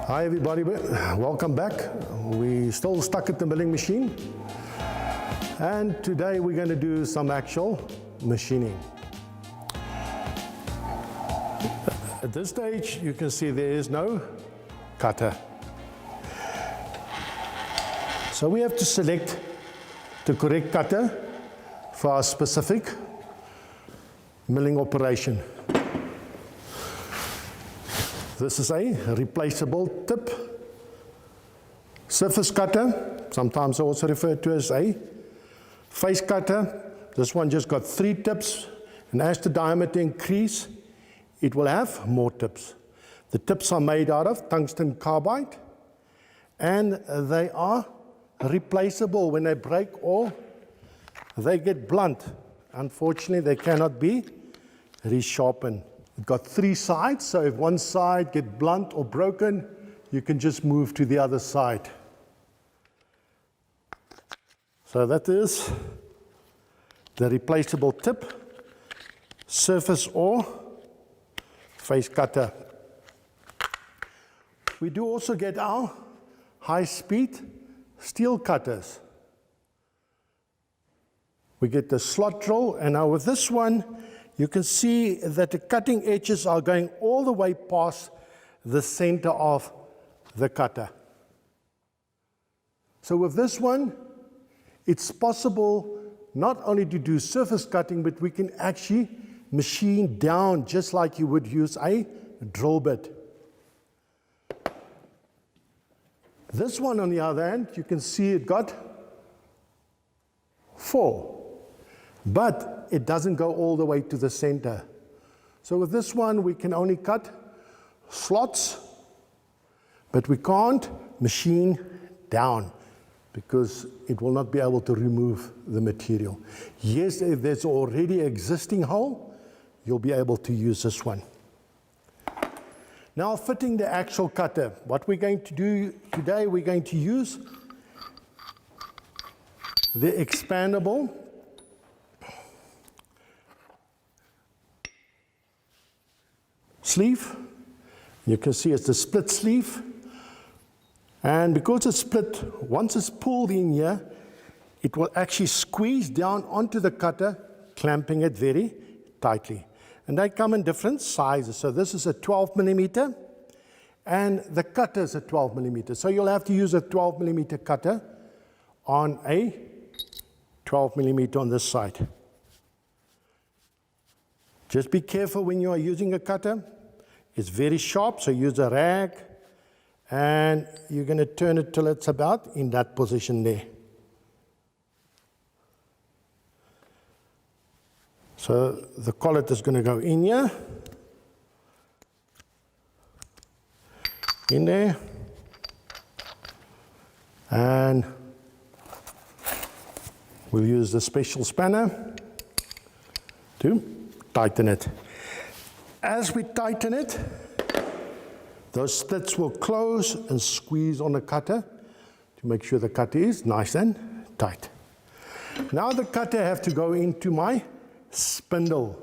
Hi everybody, welcome back. We're still stuck at the milling machine, and today we're going to do some actual machining. At this stage you can see there is no cutter, so we have to select the correct cutter for our specific milling operation. This is a replaceable tip surface cutter, sometimes also referred to as a face cutter. This one just got 3 tips, and as the diameter increases, it will have more tips. The tips are made out of tungsten carbide, and they are replaceable. When they break or they get blunt, unfortunately they cannot be resharpened. It's got 3 sides, so if one side gets blunt or broken, you can just move to the other side. So that is the replaceable tip, surface or face cutter. We do also get our high-speed steel cutters. We get the slot drill, and now with this one, you can see that the cutting edges are going all the way past the center of the cutter. So with this one, it's possible not only to do surface cutting, but we can actually machine down just like you would use a drill bit. This one, on the other hand, you can see it got 4. But it doesn't go all the way to the center. So with this one, we can only cut slots, but we can't machine down because it will not be able to remove the material. Yes, if there's already an existing hole, you'll be able to use this one. Now, fitting the actual cutter. What we're going to do today, we're going to use the expandable sleeve. You can see it's a split sleeve, and because it's split, once it's pulled in here, it will actually squeeze down onto the cutter, clamping it very tightly. And they come in different sizes. So this is a 12 millimeter, and the cutter is a 12 millimeter. So you'll have to use a 12 millimeter cutter on a 12 millimeter on this side. Just be careful when you are using a cutter. It's very sharp, so use a rag, and you're going to turn it till it's about in that position there. So the collet is going to go in here, in there, and we'll use the special spanner to tighten it. As we tighten it, those slits will close and squeeze on the cutter to make sure the cutter is nice and tight. Now the cutter has to go into my spindle.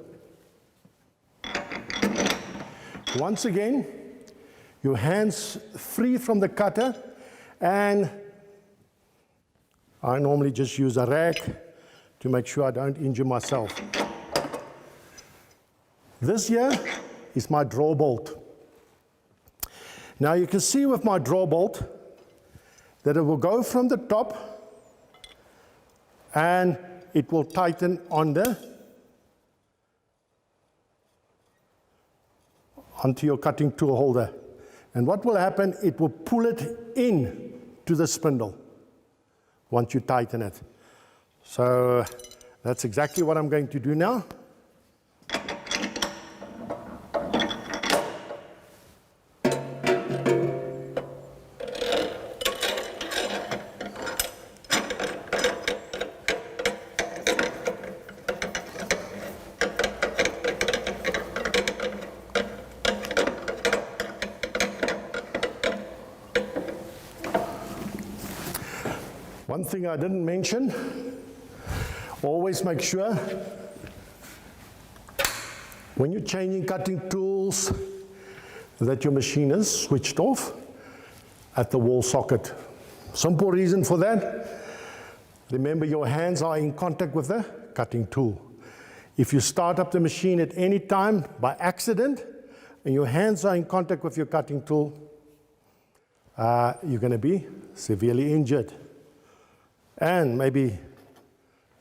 Once again, your hands free from the cutter, and I normally just use a rag to make sure I don't injure myself. This here is my draw bolt. Now you can see with my draw bolt that it will go from the top and it will tighten onto your cutting tool holder. And what will happen, it will pull it in to the spindle once you tighten it. So that's exactly what I'm going to do now. One thing I didn't mention, always make sure when you're changing cutting tools that your machine is switched off. at the wall socket. Simple reason for that. Remember, your hands are in contact with the cutting tool. If you start up the machine at any time by accident and your hands are in contact with your cutting tool, you're going to be severely injured and maybe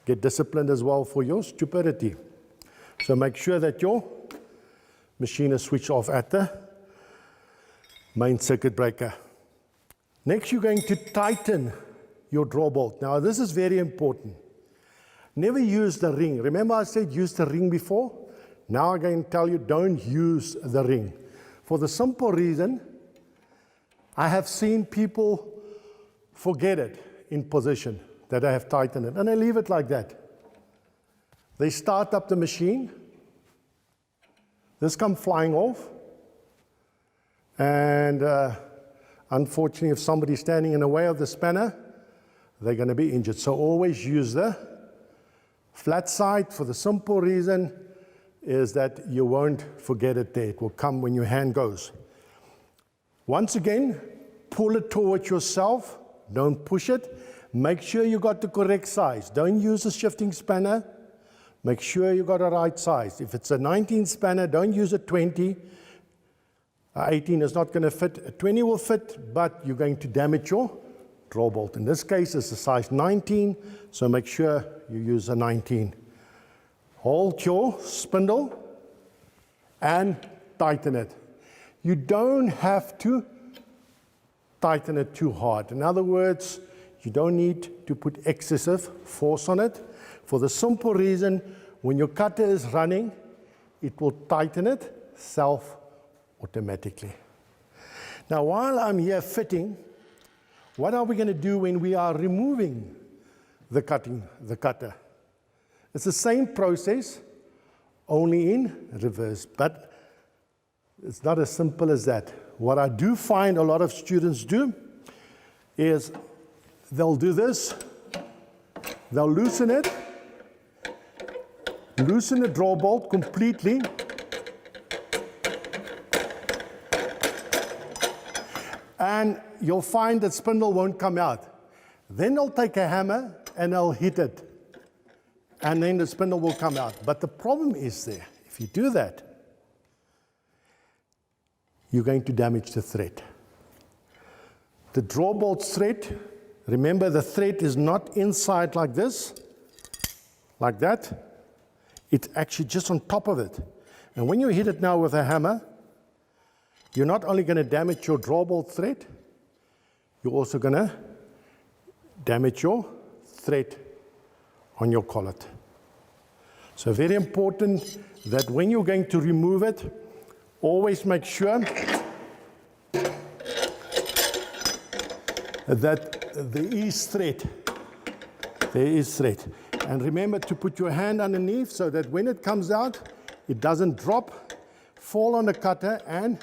get disciplined as well for your stupidity. So make sure that your machine is switched off at the main circuit breaker. Next, you're going to tighten your draw bolt. Now, this is very important. Never use the ring. Remember I said use the ring before? Now I'm going to tell you don't use the ring. For the simple reason, I have seen people forget it in position, that I have tightened it, and they leave it like that. They start up the machine, this comes flying off, and unfortunately, if somebody's standing in the way of the spanner, they're going to be injured. So always use the flat side for the simple reason is that you won't forget it there. It will come when your hand goes. Once again, pull it towards yourself. Don't push it. Make sure you got the correct size. Don't use a shifting spanner. Make sure you got the right size. If it's a 19 spanner, don't use a 20. 18 is not going to fit. A 20 will fit, but you're going to damage your draw bolt. In this case, it's a size 19, so make sure you use a 19. Hold your spindle and tighten it. You don't have to tighten it too hard. In other words, you don't need to put excessive force on it. For the simple reason, when your cutter is running, it will tighten it self-automatically. Now, while I'm here fitting, what are we going to do when we are removing the cutter? It's the same process, only in reverse, but it's not as simple as that. What I do find a lot of students do is they'll do this, they'll loosen it, loosen the draw bolt completely, and you'll find that spindle won't come out. Then they'll take a hammer and they'll hit it, and then the spindle will come out. But the problem is there, if you do that, you're going to damage the thread. The draw bolt thread, remember the thread is not inside like this, like that. It's actually just on top of it. And when you hit it now with a hammer, you're not only going to damage your draw bolt thread, you're also going to damage your thread on your collet. So very important that when you're going to remove it, always make sure that there is thread. There is thread. And remember to put your hand underneath so that when it comes out, it doesn't drop, fall on the cutter, and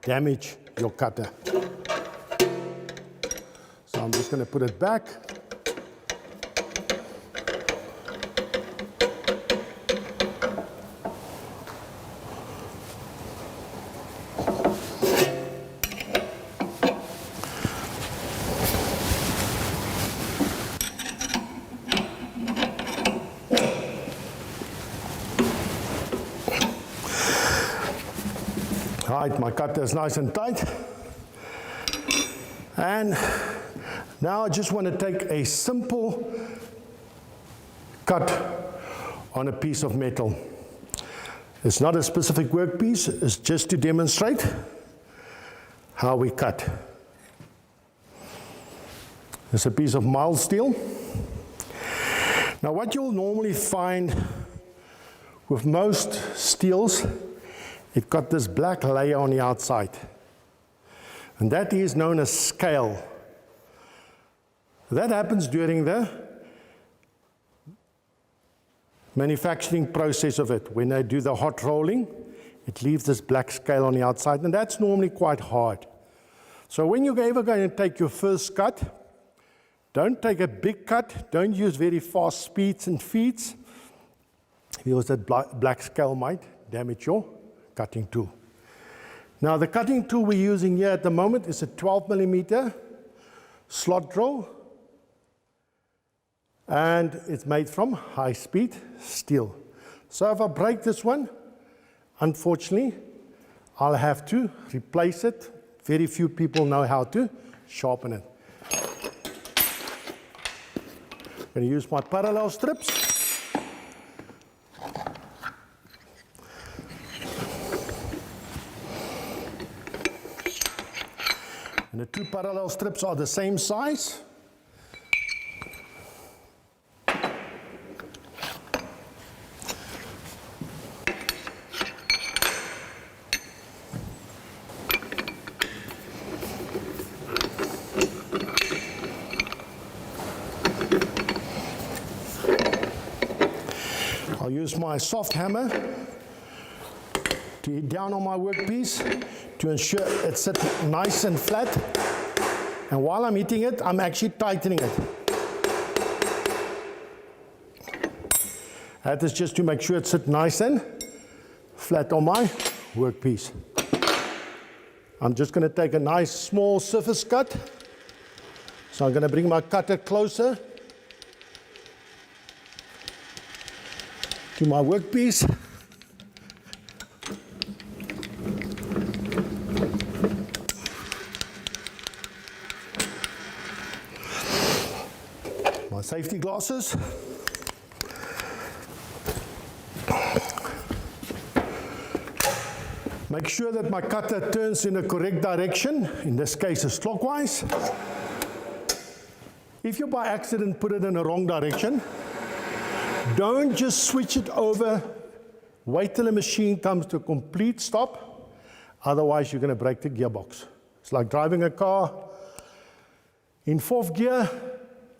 damage your cutter. So I'm just going to put it back. Right, my cutter is nice and tight. And now I just want to take a simple cut on a piece of metal. It's not a specific workpiece, it's just to demonstrate how we cut. It's a piece of mild steel. Now what you'll normally find with most steels, it's got this black layer on the outside, and that is known as scale. That happens during the manufacturing process of it. When they do the hot rolling, it leaves this black scale on the outside, and that's normally quite hard. So when you're ever going to take your first cut, don't take a big cut, don't use very fast speeds and feeds, because that black scale might damage your cutting tool. Now the cutting tool we're using here at the moment is a 12mm slot drill, and it's made from high-speed steel. So if I break this one, unfortunately, I'll have to replace it. Very few people know how to sharpen it. I'm going to use my parallel strips. And the two parallel strips are the same size. I'll use my soft hammer to hit down on my workpiece to ensure it sits nice and flat. And while I'm hitting it, I'm actually tightening it. That is just to make sure it sits nice and flat on my workpiece. I'm just going to take a nice small surface cut. So I'm going to bring my cutter closer to my workpiece. My safety glasses. Make sure that my cutter turns in the correct direction. In this case, it's clockwise. If you by accident put it in the wrong direction, don't just switch it over. Wait till the machine comes to a complete stop. Otherwise, you're going to break the gearbox. It's like driving a car in fourth gear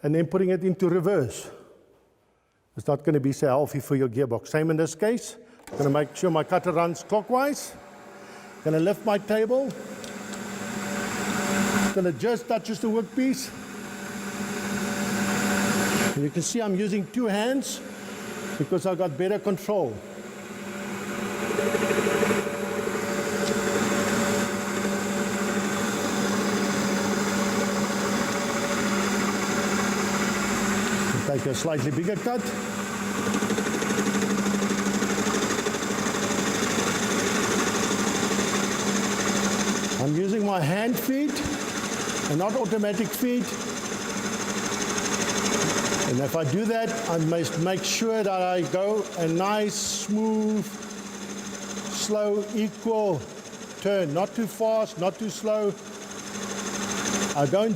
and then putting it into reverse. It's not going to be so healthy for your gearbox. Same in this case. I'm going to make sure my cutter runs clockwise. I'm going to lift my table. It's going to just touches the workpiece. And you can see I'm using two hands because I got better control. Take a slightly bigger cut. I'm using my hand feed and not automatic feed. And if I do that, I must make sure that I go a nice, smooth, slow, equal turn. Not too fast, not too slow. I don't